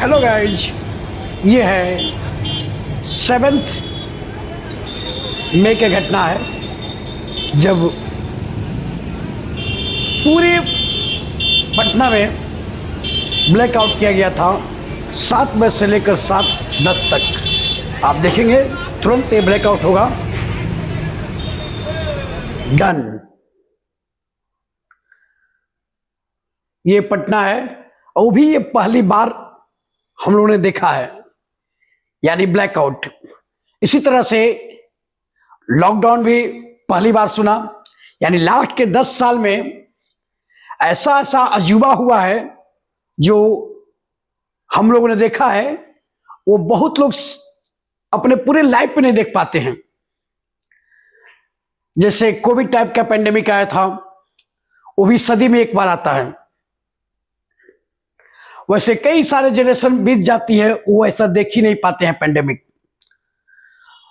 Hello guys, ये है 7 मई की घटना है जब पूरे पटना में ब्लैकआउट किया गया था 7 बजे से लेकर 7:10 तक। आप देखेंगे तुरंत ये ब्लैकआउट होगा। डन। ये पटना है और भी ये पहली बार हम लोगों ने देखा है, यानी ब्लैकआउट। इसी तरह से लॉकडाउन भी पहली बार सुना, यानी लास्ट के 10 साल में ऐसा ऐसा अजूबा हुआ है जो हम लोगों ने देखा है, वो बहुत लोग अपने पूरे लाइफ में नहीं देख पाते हैं। जैसे कोविड टाइप का पेंडेमिक आया था, वो भी सदी में एक बार आता है। वैसे कई सारे जनरेशन बीत जाती है, वो ऐसा देख ही नहीं पाते हैं पेंडेमिक।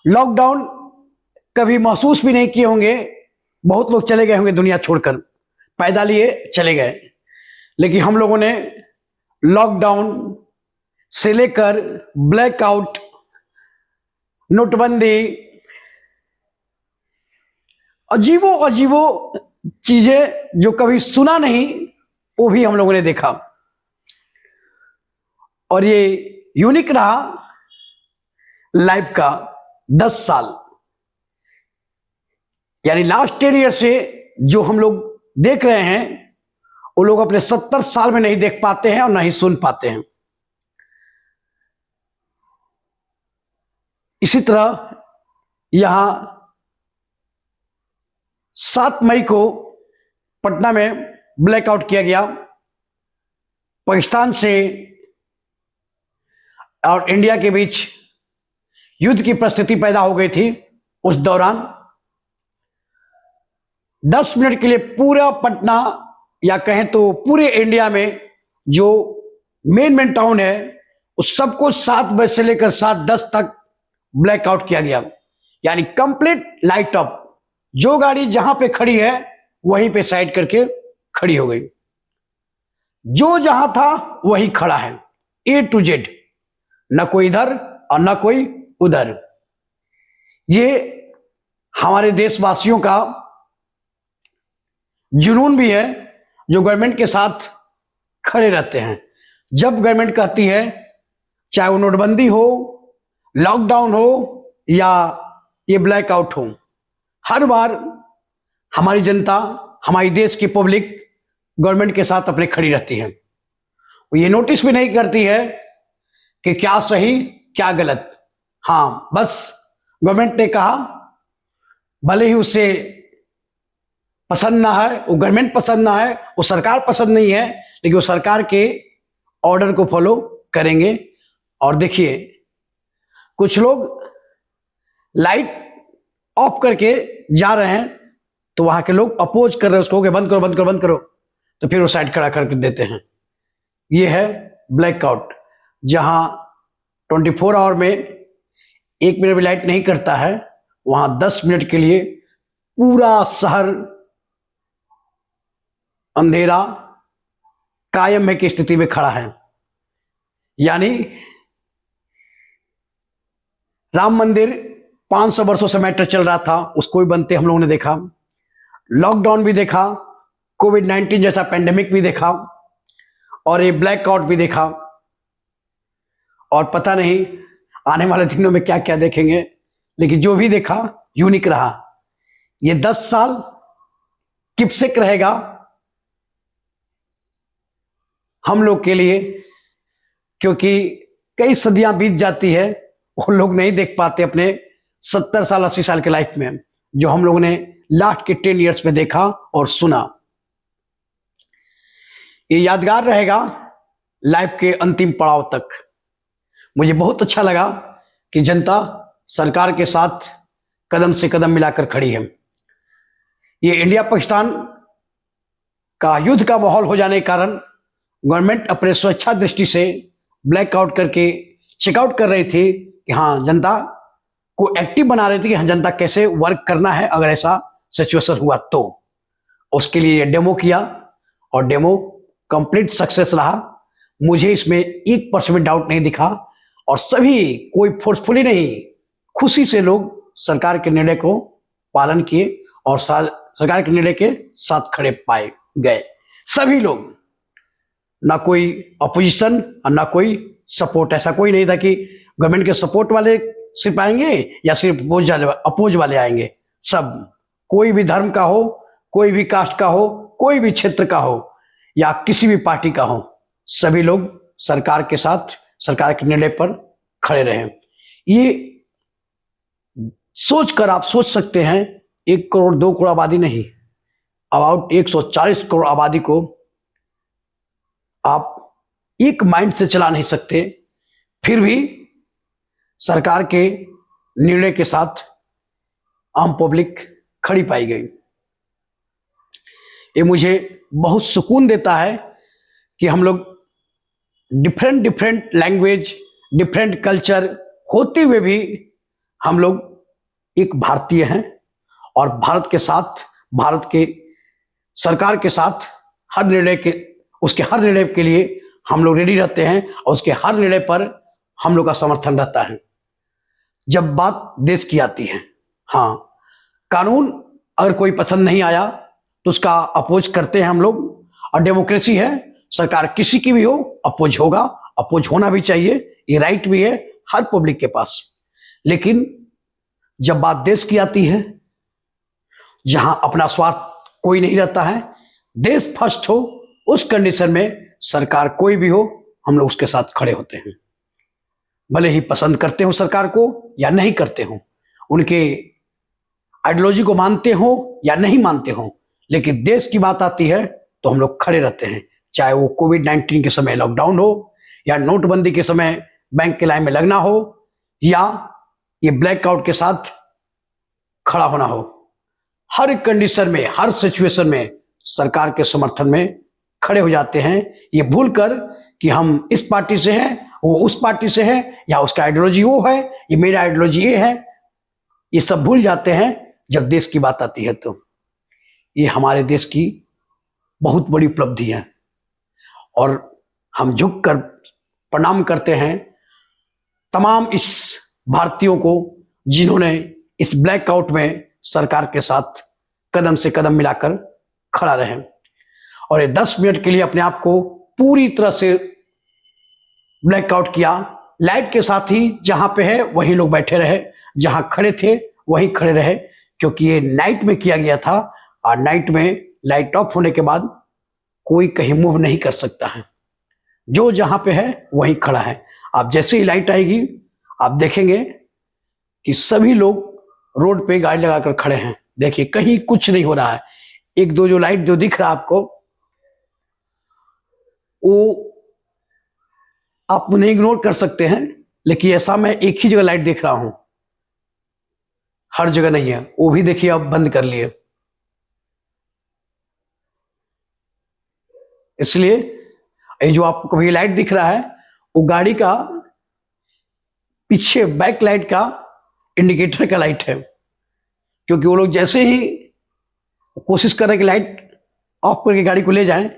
लॉकडाउन कभी महसूस भी नहीं किए होंगे, बहुत लोग चले गए होंगे दुनिया छोड़कर, पैदा लिए चले गए। लेकिन हम लोगों ने लॉकडाउन से लेकर ब्लैकआउट, नोटबंदी, अजीबो अजीबो चीजें जो कभी सुना नहीं, वो भी हम लोगों ने देखा। और ये यूनिक रहा लाइफ का 10 साल, यानी लास्ट 10 ईयर से जो हम लोग देख रहे हैं, वो लोग अपने 70 साल में नहीं देख पाते हैं और नहीं सुन पाते हैं। इसी तरह यहां 7 मई को पटना में ब्लैकआउट किया गया। पाकिस्तान से और इंडिया के बीच युद्ध की परिस्थिति पैदा हो गई थी। उस दौरान 10 मिनट के लिए पूरा पटना, या कहें तो पूरे इंडिया में जो मेन टाउन है, उस सबको 7 बजे से लेकर 7:10 तक ब्लैकआउट किया गया, यानी कंप्लीट लाइट ऑफ। जो गाड़ी जहां पे खड़ी है वहीं पे साइड करके खड़ी हो गई, जो जहां था वही खड़ा है, A to Z, न कोई इधर और न कोई उधर। ये हमारे देशवासियों का जुनून भी है, जो गवर्नमेंट के साथ खड़े रहते हैं। जब गवर्नमेंट कहती है, चाहे वो नोटबंदी हो, लॉकडाउन हो या ये ब्लैकआउट हो, हर बार हमारी जनता, हमारी देश की पब्लिक गवर्नमेंट के साथ अपने खड़ी रहती है। वो ये नोटिस भी नहीं करती है कि क्या सही क्या गलत। हाँ, बस गवर्नमेंट ने कहा, भले ही उसे पसंद ना है, वो गवर्नमेंट पसंद ना है, वो सरकार पसंद नहीं है, लेकिन वो सरकार के ऑर्डर को फॉलो करेंगे। और देखिए, कुछ लोग लाइट ऑफ करके जा रहे हैं, तो वहां के लोग अपोज कर रहे हैं उसको कि बंद करो बंद करो बंद करो, तो फिर वो साइड खड़ा करके देते हैं। ये है ब्लैकआउट, जहां 24 आवर में 1 मिनट भी लाइट नहीं करता है, वहां 10 मिनट के लिए पूरा शहर अंधेरा कायम है की स्थिति में खड़ा है। यानी राम मंदिर 500 वर्षों से मैटर चल रहा था, उसको भी बनते हम लोगों ने देखा। लॉकडाउन भी देखा, कोविड-19 जैसा पेंडेमिक भी देखा, और ये ब्लैकआउट भी देखा। और पता नहीं आने वाले दिनों में क्या क्या देखेंगे, लेकिन जो भी देखा यूनिक रहा। ये 10 साल किपसेक रहेगा हम लोग के लिए, क्योंकि कई सदियां बीत जाती है, वो लोग नहीं देख पाते अपने 70 साल 80 साल के लाइफ में, जो हम लोगों ने लास्ट के 10 ईयर्स में देखा और सुना। ये यादगार रहेगा लाइफ के अंतिम पड़ाव तक। मुझे बहुत अच्छा लगा कि जनता सरकार के साथ कदम से कदम मिलाकर खड़ी है। ये इंडिया पाकिस्तान का युद्ध का माहौल हो जाने के कारण गवर्नमेंट अपने स्वेच्छा दृष्टि से ब्लैकआउट करके चेकआउट कर रही थी कि हाँ, जनता को एक्टिव बना रही थी कि हाँ, जनता कैसे वर्क करना है अगर ऐसा सिचुएशन हुआ तो। उसके लिए डेमो किया और डेमो कंप्लीट सक्सेस रहा। मुझे इसमें 1% डाउट नहीं दिखा, और सभी, कोई फोर्सफुली नहीं, खुशी से लोग सरकार के निर्णय को पालन किए और सरकार के निर्णय के साथ खड़े पाए गए सभी लोग। ना कोई अपोजिशन और ना कोई सपोर्ट, ऐसा कोई नहीं था कि गवर्नमेंट के सपोर्ट वाले सिर्फ आएंगे या सिर्फ अपोज वाले आएंगे। सब, कोई भी धर्म का हो, कोई भी कास्ट का हो, कोई भी क्षेत्र का हो या किसी भी पार्टी का हो, सभी लोग सरकार के साथ, सरकार के निर्णय पर खड़े रहे। ये सोचकर आप सोच सकते हैं 1 करोड़ 2 करोड़ आबादी नहीं, अबाउट 140 करोड़ आबादी को आप एक माइंड से चला नहीं सकते, फिर भी सरकार के निर्णय के साथ आम पब्लिक खड़ी पाई गई। ये मुझे बहुत सुकून देता है कि हम लोग डिफरेंट लैंग्वेज, डिफरेंट कल्चर होते हुए भी हम लोग एक भारतीय हैं और भारत के साथ, भारत के सरकार के साथ हर निर्णय के लिए हम लोग रेडी रहते हैं और उसके हर निर्णय पर हम लोग का समर्थन रहता है। जब बात देश की आती है, हाँ, कानून अगर कोई पसंद नहीं आया तो उसका अपोज करते हैं हम लोग, और डेमोक्रेसी है, सरकार किसी की भी हो अपोज होगा, अपोज होना भी चाहिए, ये राइट भी है हर पब्लिक के पास। लेकिन जब बात देश की आती है, जहां अपना स्वार्थ कोई नहीं रहता है, देश फर्स्ट हो, उस कंडीशन में सरकार कोई भी हो, हम लोग उसके साथ खड़े होते हैं, भले ही पसंद करते हो सरकार को या नहीं करते हो, उनके आइडियोलॉजी को मानते हो या नहीं मानते हो, लेकिन देश की बात आती है तो हम लोग खड़े रहते हैं। चाहे वो कोविड-19 के समय लॉकडाउन हो, या नोटबंदी के समय बैंक के लाइन में लगना हो, या ये ब्लैकआउट के साथ खड़ा होना हो, हर कंडीशन में, हर सिचुएशन में सरकार के समर्थन में खड़े हो जाते हैं। ये भूल कर कि हम इस पार्टी से हैं, वो उस पार्टी से है, या उसका आइडियोलॉजी वो है, ये मेरा आइडियोलॉजी ये है, ये सब भूल जाते हैं जब देश की बात आती है। तो ये हमारे देश की बहुत बड़ी उपलब्धि है और हम झुक कर प्रणाम करते हैं तमाम इस भारतीयों को जिन्होंने इस ब्लैकआउट में सरकार के साथ कदम से कदम मिलाकर खड़ा रहे, और ये 10 मिनट के लिए अपने आप को पूरी तरह से ब्लैकआउट किया। लाइट के साथ ही जहां पे है वहीं लोग बैठे रहे, जहां खड़े थे वहीं खड़े रहे, क्योंकि ये नाइट में किया गया था और नाइट में लाइट ऑफ होने के बाद कोई कहीं मूव नहीं कर सकता है, जो जहां पे है वहीं खड़ा है। आप जैसे ही लाइट आएगी आप देखेंगे कि सभी लोग रोड पे गाड़ी लगाकर खड़े हैं। देखिए कहीं कुछ नहीं हो रहा है, एक दो जो लाइट जो दिख रहा है आपको, वो आप उन्हें इग्नोर कर सकते हैं, लेकिन ऐसा मैं एक ही जगह लाइट देख रहा हूं, हर जगह नहीं है, वो भी देखिए आप बंद कर लिए। इसलिए ये जो आपको कभी लाइट दिख रहा है वो गाड़ी का पीछे बैक लाइट का इंडिकेटर का लाइट है, क्योंकि वो लोग जैसे ही कोशिश कर रहे हैं कि लाइट ऑफ करके गाड़ी को ले जाएं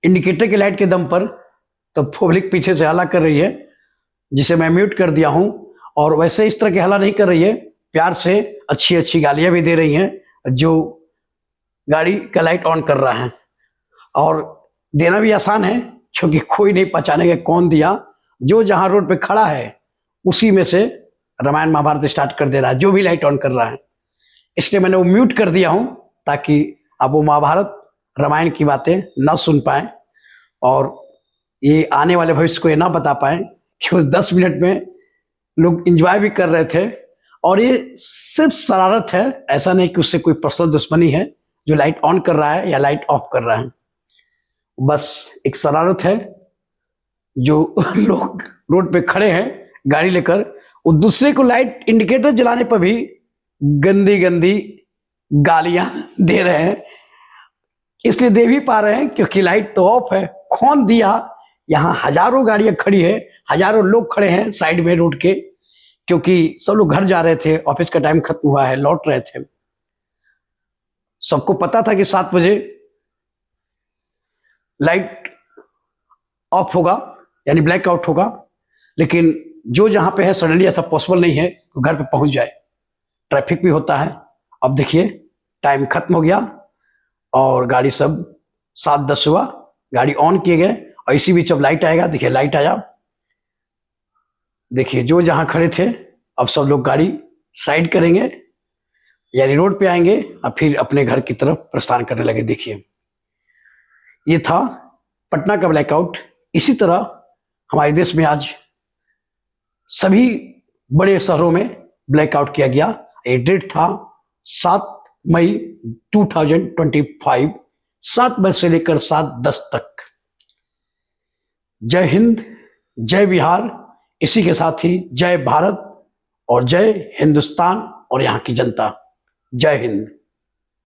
इंडिकेटर की लाइट के दम पर, तो पब्लिक पीछे से हल्ला कर रही है, जिसे मैं म्यूट कर दिया हूं, और वैसे इस तरह के हल्ला नहीं कर रही है, प्यार से अच्छी अच्छी गालियां भी दे रही हैं जो गाड़ी का लाइट ऑन कर रहा है। और देना भी आसान है क्योंकि कोई नहीं पहचानेगा कौन दिया, जो जहां रोड पे खड़ा है उसी में से रामायण महाभारत स्टार्ट कर दे रहा है, जो भी लाइट ऑन कर रहा है। इसलिए मैंने वो म्यूट कर दिया हूं ताकि अब वो महाभारत रामायण की बातें न सुन पाए और ये आने वाले भविष्य को ये ना बता पाए कि उस 10 मिनट में लोग एंजॉय भी कर रहे थे। और ये सिर्फ शरारत है, ऐसा नहीं कि उससे कोई पर्सनल दुश्मनी है जो लाइट ऑन कर रहा है या लाइट ऑफ कर रहा है, बस एक शरारत है। जो लोग रोड पे खड़े हैं गाड़ी लेकर, वो दूसरे को लाइट इंडिकेटर जलाने पर भी गंदी गंदी गालियां दे रहे हैं। इसलिए दे भी पा रहे हैं क्योंकि लाइट तो ऑफ है, कौन दिया। यहाँ हजारों गाड़ियां खड़ी है, हजारों लोग खड़े हैं साइड में रोड के, क्योंकि सब लोग घर जा रहे थे, ऑफिस का टाइम खत्म हुआ है, लौट रहे थे। सबको पता था कि 7 बजे लाइट ऑफ होगा, यानी ब्लैकआउट होगा। लेकिन जो जहां पे है सडनली ऐसा पॉसिबल नहीं है कि घर पे पहुंच जाए, ट्रैफिक भी होता है। अब देखिए टाइम खत्म हो गया और गाड़ी सब 7:10 हुआ, गाड़ी ऑन किए गए और इसी बीच अब लाइट आएगा। देखिए लाइट आया, देखिए जो जहां खड़े थे अब सब लोग गाड़ी साइड करेंगे, यानी रोड पे आएंगे और फिर अपने घर की तरफ प्रस्थान करने लगे। देखिए ये था पटना का ब्लैकआउट। इसी तरह हमारे देश में आज सभी बड़े शहरों में ब्लैकआउट किया गया। ये डेट था 7 मई 2025, 7 बजे से लेकर 7:10 तक। जय हिंद, जय बिहार, इसी के साथ ही जय भारत और जय हिंदुस्तान और यहाँ की जनता। जय हिंद।